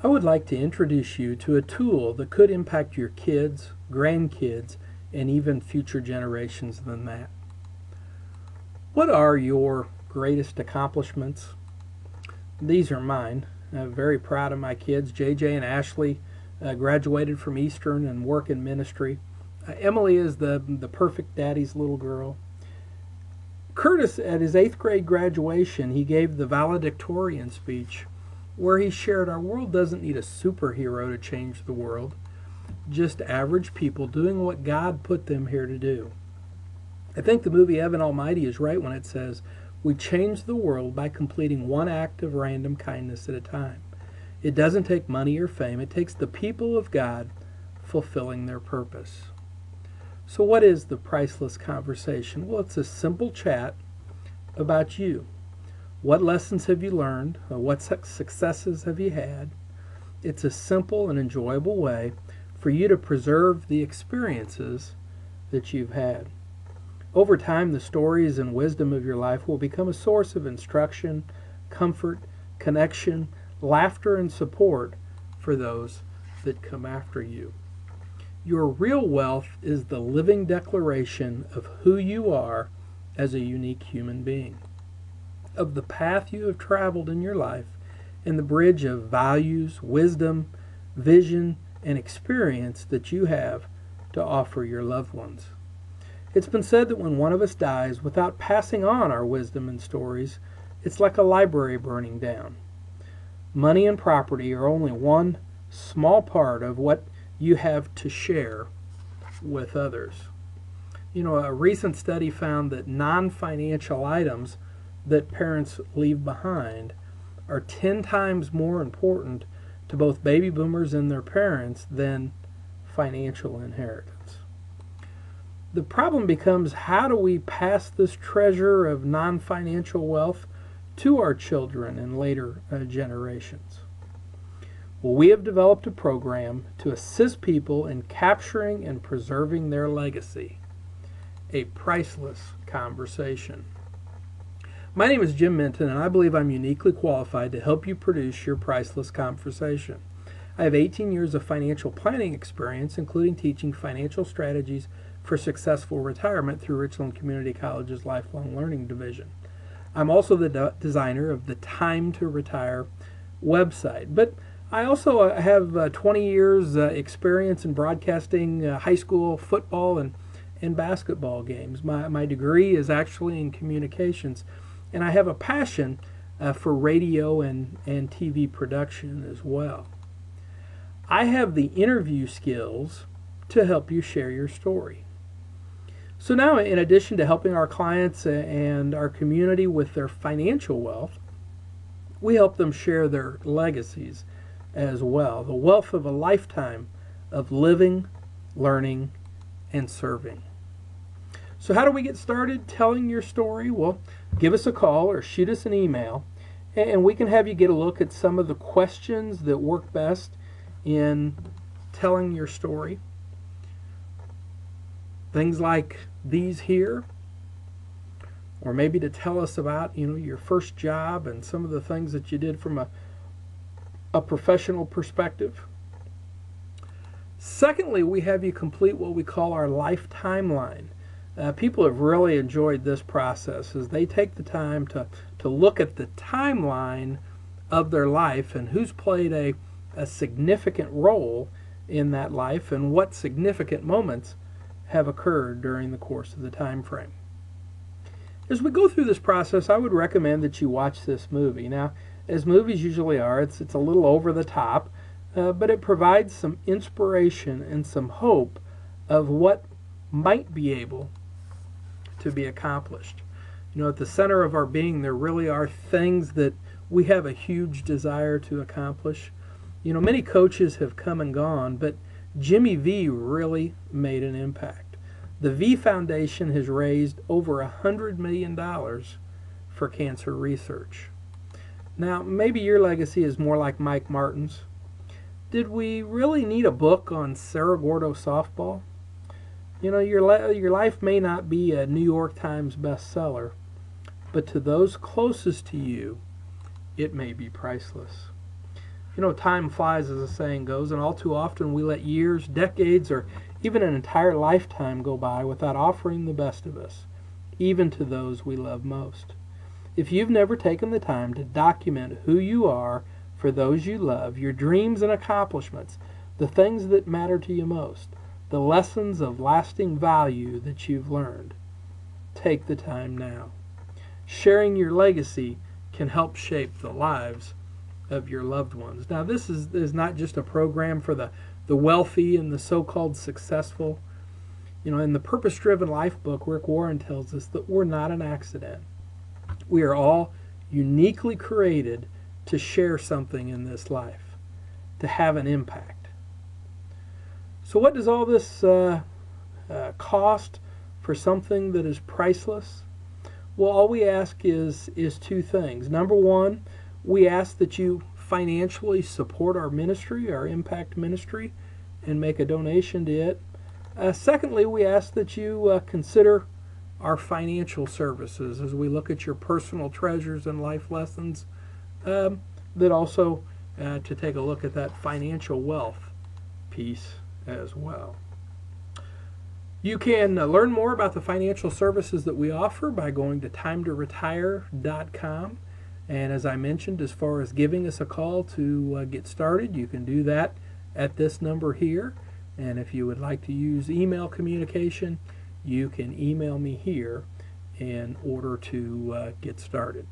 I would like to introduce you to a tool that could impact your kids, grandkids, and even future generations than that. What are your greatest accomplishments? These are mine. I'm very proud of my kids. JJ and Ashley graduated from Eastern and work in ministry. Emily is the perfect daddy's little girl. Curtis, at his 8th grade graduation, he gave the valedictorian speech where he shared our world doesn't need a superhero to change the world, just average people doing what God put them here to do. I think the movie Evan Almighty is right when it says, we change the world by completing one act of random kindness at a time. It doesn't take money or fame. It takes the people of God fulfilling their purpose. So what is the Priceless Conversation? Well, it's a simple chat about you. What lessons have you learned? What successes have you had? It's a simple and enjoyable way for you to preserve the experiences that you've had. Over time, the stories and wisdom of your life will become a source of instruction, comfort, connection, laughter, and support for those that come after you. Your real wealth is the living declaration of who you are as a unique human being, of the path you have traveled in your life, and the bridge of values, wisdom, vision, and experience that you have to offer your loved ones. It's been said that when one of us dies without passing on our wisdom and stories, it's like a library burning down. Money and property are only one small part of what you have to share with others. You know, a recent study found that non-financial items that parents leave behind are 10 times more important to both baby boomers and their parents than financial inheritance. The problem becomes, how do we pass this treasure of non-financial wealth to our children and later generations? Well, we have developed a program to assist people in capturing and preserving their legacy, a priceless conversation. My name is Jim Minton, and I believe I'm uniquely qualified to help you produce your priceless conversation. I have 18 years of financial planning experience, including teaching financial strategies for successful retirement through Richland Community College's Lifelong Learning Division. I'm also the designer of the Time to Retire website, but I also have 20 years experience in broadcasting high school football and basketball games. My degree is actually in communications, and I have a passion for radio and TV production as well. I have the interview skills to help you share your story. So now, in addition to helping our clients and our community with their financial wealth, we help them share their legacies as well, the wealth of a lifetime of living, learning, and serving. So how do we get started telling your story? Well, give us a call or shoot us an email, and we can have you get a look at some of the questions that work best in telling your story. Things like these here, or maybe to tell us about, your first job and some of the things that you did from a professional perspective. Secondly, we have you complete what we call our life timeline. People have really enjoyed this process as they take the time to look at the timeline of their life and who's played a significant role in that life and what significant moments have occurred during the course of the time frame. As we go through this process, I would recommend that you watch this movie. Now, as movies usually are, it's a little over the top, but it provides some inspiration and some hope of what might be able to be accomplished. At the center of our being, there really are things that we have a huge desire to accomplish. Many coaches have come and gone, but Jimmy V really made an impact. The V Foundation has raised over $100 million for cancer research. Now, maybe your legacy is more like Mike Martin's. Did we really need a book on Cerro Gordo softball? Your life may not be a New York Times bestseller, but to those closest to you, it may be priceless. You know, time flies, as the saying goes, and all too often we let years, decades, or even an entire lifetime go by without offering the best of us, even to those we love most. If you've never taken the time to document who you are for those you love, your dreams and accomplishments, the things that matter to you most, the lessons of lasting value that you've learned, take the time now. Sharing your legacy can help shape the lives of your loved ones. Now, this is not just a program for the wealthy and the so-called successful. You know, in the Purpose-Driven Life book, Rick Warren tells us that we're not an accident. We are all uniquely created to share something in this life, to have an impact. So what does all this cost for something that is priceless? Well, all we ask is two things. Number one, we ask that you financially support our ministry, our impact ministry, and make a donation to it. Secondly, we ask that you consider our financial services as we look at your personal treasures and life lessons, that also to take a look at that financial wealth piece as well. You can learn more about the financial services that we offer by going to timetoretire.com. And as I mentioned, as far as giving us a call to get started, you can do that at this number here. And if you would like to use email communication, you can email me here in order to get started.